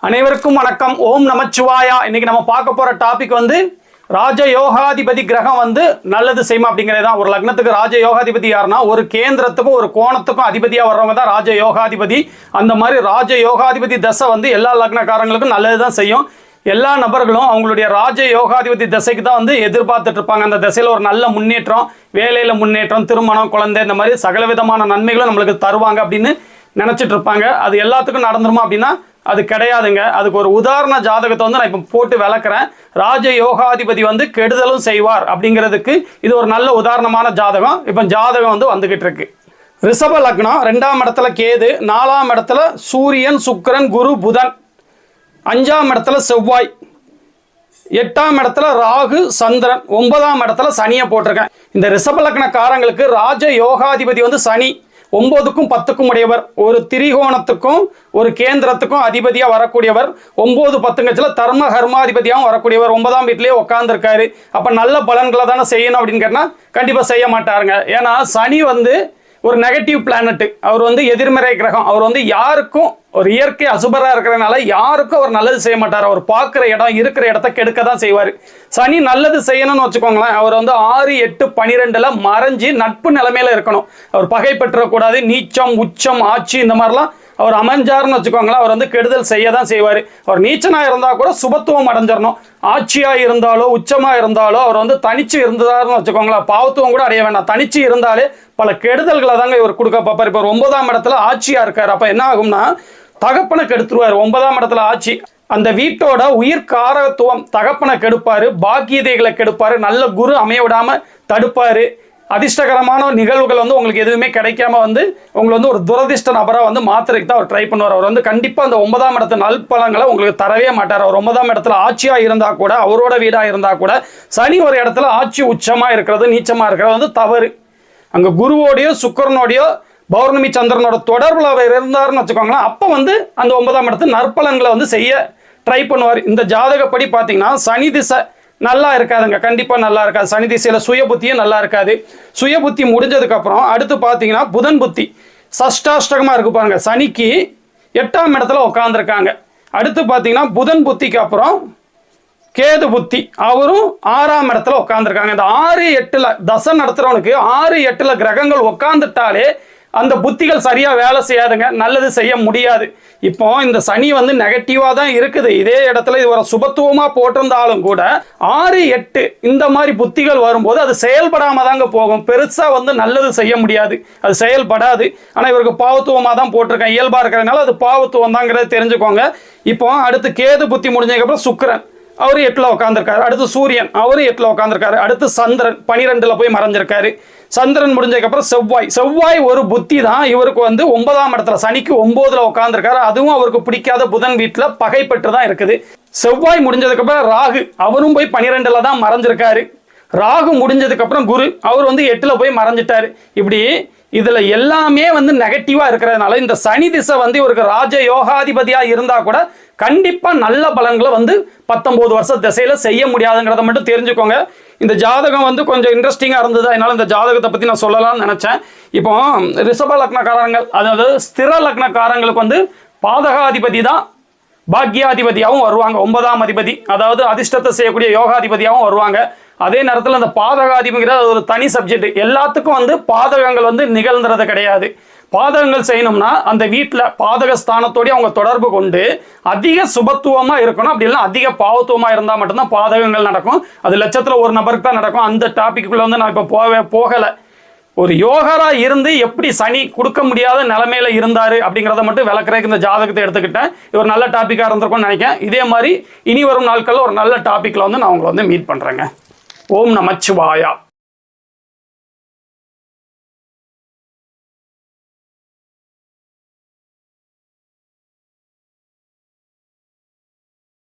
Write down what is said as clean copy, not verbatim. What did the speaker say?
அனைவருக்கும் வணக்கம். ஓம் நமச்சிவாயா. இன்னைக்கு நம்ம பார்க்க போற டாபிக் ராஜ யோகாதிபதி கிரகம் நல்லது செய்யுமா அப்படிங்கிறது தான். ஒரு லக்னத்துக்கு ராஜ யோகாதிபதி யாருன்னா ஒரு கேந்திரத்துக்கும் ஒரு கோணத்துக்கும் அதிபதியா வர்றவங்க தான் ராஜ யோகாதிபதி. அந்த மாதிரி ராஜ யோகாதிபதி தசை எல்லா லக்னக்காரங்களுக்கும் நல்லது தான் செய்யும். எல்லா நபர்களும் அவங்களுடைய ராஜ யோகாதிபதி தசைக்கு தான் எதிர்பார்த்துட்டு இருப்பாங்க. அந்த திசையில் ஒரு நல்ல முன்னேற்றம், வேலையில் முன்னேற்றம், திருமணம், குழந்தை, இந்த மாதிரி சகல விதமான நன்மைகளும் நம்மளுக்கு தருவாங்க அப்படின்னு நினச்சிட்டு இருப்பாங்க. அது எல்லாத்துக்கும் நடந்துருமா அப்படின்னா அது கிடையாதுங்க. அதுக்கு ஒரு உதாரண ஜாதகத்தை நான் இப்போ போட்டு விளக்குறேன். ராஜ யோகாதிபதி கெடுதலும் செய்வார் அப்படிங்கிறதுக்கு இது ஒரு நல்ல உதாரணமான ஜாதகம். இப்போ ஜாதகம் வந்துகிட்டு இருக்கு. ரிஷப லக்னம், 2ஆம் இடத்துல கேது, 4ஆம் இடத்துல சூரியன், சுக்கிரன், குரு, புதன், 5ஆம் இடத்துல செவ்வாய், 8ஆம் இடத்துல ராகு, சந்திரன், 9ஆம் இடத்துல சனியை போட்டிருக்கேன். இந்த ரிஷப லக்னக்காரங்களுக்கு ராஜ யோகாதிபதி சனி 9க்கும் 10க்கும் உடையவர். ஒரு திரிகோணத்துக்கும் ஒரு கேந்திரத்துக்கும் அதிபதியா வரக்கூடியவர். 9, 10 தர்ம கர்மாதிபதியாகவும் வரக்கூடியவர். 9ஆம் வீட்டிலேயே உட்காந்துருக்காரு. அப்ப நல்ல பலன்களை தானே செய்யணும் அப்படின்னு கேட்டா கண்டிப்பா செய்ய மாட்டாருங்க. ஏன்னா சனி ஒரு நெகட்டிவ் பிளானட். அவர் எதிர்மறை கிரகம். அவர் யாருக்கும் ஒரு இயற்கை அசுபரா இருக்கிறதுனால யாருக்கும் அவர் நல்லது செய்ய மாட்டார். அவர் பார்க்குற இடம் இருக்கிற இடத்த கெடுக்க தான் செய்வார். சனி நல்லது செய்யணும்னு வச்சுக்கோங்களேன். அவர் 6, 8, 12 மறைஞ்சு நட்பு நிலைமையில இருக்கணும். அவர் பகை பெற்றக்கூடாது. நீச்சம், உச்சம், ஆட்சி இந்த மாதிரிலாம் அவர் அமைஞ்சாருன்னு வச்சுக்கோங்களேன். அவர் கெடுதல் செய்ய தான் செய்வார். அவர் நீச்சனாக இருந்தால் கூட சுபத்துவம் அடைஞ்சிடணும். ஆட்சியாக இருந்தாலோ உச்சமாக இருந்தாலோ அவர் தனிச்சு இருந்தாருன்னு வச்சுக்கோங்களேன். பாவத்துவம் கூட அடைய வேண்டாம். தனிச்சு இருந்தாலே பல கெடுதல்களை தாங்க இவர் கொடுக்க பார்ப்பார். இப்போ 9ஆம் இடத்துல ஆட்சியாக இருக்கார். அப்போ என்ன ஆகும்னா தகப்பனை கெடுத்துருவார். 9ஆம் இடத்துல ஆட்சி அந்த வீட்டோட உயிர் காரத்துவம் தகப்பனை கெடுப்பாரு, பாக்கியதைகளை கெடுப்பாரு, நல்ல குரு அமைய விடாம தடுப்பாரு. அதிர்ஷ்டகரமான நிகழ்வுகள் உங்களுக்கு எதுவுமே கிடைக்காம உங்களை ஒரு துரதிர்ஷ்ட நபராக மாத்திரைக்கு தான் அவர் ட்ரை பண்ணுவார். அவர் கண்டிப்பாக அந்த 9ஆம் இடத்து நல்பலங்களை உங்களுக்கு தரவே மாட்டார். அவர் 9ஆம் இடத்துல ஆட்சியாக இருந்தால் கூட, அவரோட வீடாக இருந்தால் கூட, சனி ஒரு இடத்துல ஆட்சி உச்சமாக இருக்கிறது, நீச்சமாக இருக்கிறது தவறு. அங்கே குருவோடையோ சுக்கிரனோடையோ பௌர்ணமி சந்திரனோட தொடர்பில் அவர் இருந்தாருன்னு வச்சுக்கோங்களேன். அப்போ அந்த 9ஆம் இடத்து நற்பலன்களை செய்ய ட்ரை பண்ணுவார். இந்த ஜாதகப்படி பார்த்தீங்கன்னா சனி திசை நல்லா இருக்காதுங்க. கண்டிப்பாக நல்லா இருக்காது. சனி திசையில் சுய புத்தியும் நல்லா இருக்காது. சுய புத்தி முடிஞ்சதுக்கப்புறம் அடுத்து பார்த்தீங்கன்னா புதன் புத்தி சஷ்டாஷ்டகமாக இருக்கு பாருங்க. சனிக்கு 8ஆம் இடத்துல உட்காந்துருக்காங்க. அடுத்து பார்த்தீங்கன்னா புதன் புத்திக்கு அப்புறம் கேது புத்தி, அவரும் 6ஆம் இடத்துல உட்காந்துருக்காங்க. இந்த 6, 8 தசை நடத்துறவனுக்கு 6, 8 கிரகங்கள் உட்காந்துட்டாலே அந்த புத்திகள் சரியாக வேலை செய்யாதுங்க. நல்லது செய்ய முடியாது. இப்போ இந்த சனி நெகட்டிவாக தான் இருக்குது. இதே இடத்துல இது ஒரு சுபத்துவமாக போட்டிருந்தாலும் கூட 6, 8 இந்த மாதிரி புத்திகள் வரும்போது அது செயல்படாமல் தாங்க போகும். பெருசாக நல்லது செய்ய முடியாது. அது செயல்படாது. ஆனால் இவருக்கு பாவத்துவமாக தான் போட்டிருக்கேன். இயல்பாக இருக்கிறதுனால அது பாவத்துவம் தாங்கிறத தெரிஞ்சுக்கோங்க. இப்போ அடுத்து கேது புத்தி முடிஞ்சதுக்கப்புறம் சுக்கிரன், அவரு 8ல் உட்காந்துருக்காரு. அடுத்து சூரியன், அவரு 8ல் உட்காந்துருக்காரு. அடுத்து சந்திரன் 12ல் போய் மறைஞ்சிருக்காரு. சந்திரன் முடிஞ்சதுக்கப்புறம் செவ்வாய் ஒரு புத்தி தான் இவருக்கு 9ஆம் இடத்துல சனிக்கு 9ல் உட்காந்துருக்காரு. அதுவும் அவருக்கு பிடிக்காத புதன் வீட்டில் பகை பெற்று தான் இருக்குது. செவ்வாய் முடிஞ்சதுக்கப்புறம் ராகு, அவரும் போய் 12ல் தான் மறைஞ்சிருக்காரு. ராகு முடிஞ்சதுக்கப்புறம் குரு, அவர் 8ல் போய் மறைஞ்சிட்டாரு. இப்படி இதுல எல்லாமே நெகட்டிவா இருக்கிறதுனால இந்த சனி திசை இவருக்கு ராஜ யோகாதிபதியா இருந்தா கூட கண்டிப்பா நல்ல பலன்களை 19 வருஷ திசையில செய்ய முடியாதுங்கிறத மட்டும் தெரிஞ்சுக்கோங்க. இந்த ஜாதகம் கொஞ்சம் இன்ட்ரெஸ்டிங்கா இருந்தது. அதனால இந்த ஜாதகத்தை பத்தி நான் சொல்லலாம்னு நினைச்சேன். இப்போ ரிஷப லக்னக்காரங்கள், அதாவது ஸ்திர லக்னக்காரங்களுக்கு பாதகாதிபதி தான் பாக்கியாதிபதியாகவும் வருவாங்க. 9ஆம் அதிபதி, அதாவது அதிர்ஷ்டத்தை செய்யக்கூடிய யோகாதிபதியாகவும் வருவாங்க. அதே நேரத்தில் அந்த பாதகாதிபதிங்கிறது ஒரு தனி சப்ஜெக்ட். எல்லாத்துக்கும் பாதகங்கள் நிகழ்ந்துறது கிடையாது. பாதகங்கள் செய்யணும்னா அந்த வீட்டில் பாதக ஸ்தானத்தோடய அவங்க தொடர்பு கொண்டு அதிக சுபத்துவமாக இருக்கணும். அப்படி இல்லை அதிக பாவத்துவமாக இருந்தால் மட்டும்தான் பாதகங்கள் நடக்கும். அது லட்சத்தில் ஒரு நபருக்கு தான் நடக்கும். அந்த டாபிக்குள்ளே நான் இப்போ போகலை. ஒரு யோகரா இருந்து எப்படி சனி கொடுக்க முடியாத நிலைமையில இருந்தாரு அப்படிங்கிறத மட்டும் விளக்குறதுக்கு இந்த ஜாதகத்தை எடுத்துக்கிட்டேன். இது ஒரு நல்ல டாப்பிக்காக இருந்திருக்கும்னு நினைக்கிறேன். இதே மாதிரி இனி வரும் நாட்களில் ஒரு நல்ல டாப்பிக்கில் நான் உங்களை மீட் பண்ணுறேங்க. ஓம் நமச்சிவாயா.